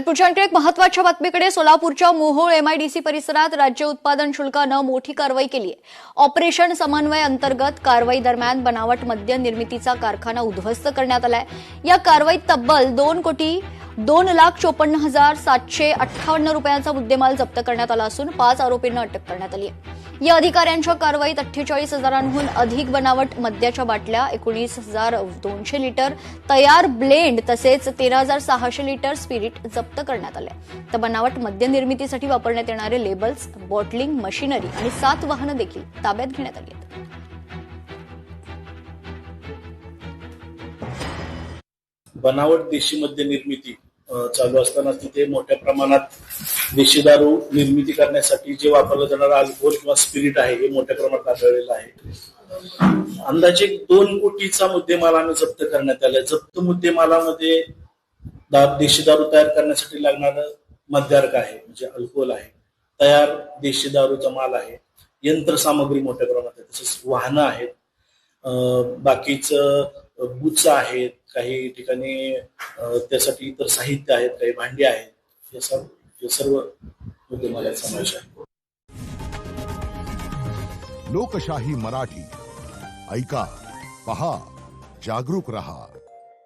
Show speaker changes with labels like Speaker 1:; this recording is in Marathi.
Speaker 1: पुढच्या आणखी एक महत्त्वाच्या बातमीकडे. सोलापूरच्या मोहोळ एमआयडीसी परिसरात राज्य उत्पादन शुल्कानं मोठी कारवाई केली आहे. ऑपरेशन समन्वय अंतर्गत कारवाई दरम्यान बनावट मद्य निर्मितीचा कारखाना उद्ध्वस्त करण्यात आलाय. या कारवाईत तब्बल 2,54,758 रुपयांचा मुद्देमाल जप्त करण्यात आला असून 5 आरोपींना अटक करण्यात आली आहे. या अधिकाऱ्यांच्या कारवाईत 48,000हून अधिक बनावट मद्याच्या बाटल्या, 19,200 लिटर तयार ब्लेंड तसेच 13,600 लिटर स्पिरिट जप्त करण्यात आले. तर बनावट मद्य निर्मितीसाठी वापरण्यात येणारे लेबल्स, बॉटलिंग मशिनरी आणि 7 वाहनं देखील ताब्यात घेण्यात आली आहेत.
Speaker 2: बनावट देशी मद्य निर्मिती चालू असताना तिथे मोठ्या प्रमाणात देशी दारू निर्मिती करण्यासाठी जे वापरलं जाणारं अल्कोहोल किंवा स्पिरिट आहे हे मोठ्या प्रमाणात आढळलेलं आहे. अंदाजे 2 कोटीचा मुद्देमाल आम्ही जप्त करण्यात आलाय. जप्त मुद्देमालामध्ये देशी दारू तयार करण्यासाठी लागणारं मद्यार्क आहे, म्हणजे अल्कोहोल आहे, तयार देशी दारूचा माल आहे, यंत्रसामग्री मोठ्या प्रमाणात आहे, तसेच वाहनं आहेत, बाकीचं बुच आहेत, काही ठिकाणी त्यासाठी इतर साहित्य आहेत, काही भांडी आहेत, हे सर्व मुद्देमालात समावेश आहे.
Speaker 3: लोकशाही मराठी ऐका, पहा, जागरूक रहा.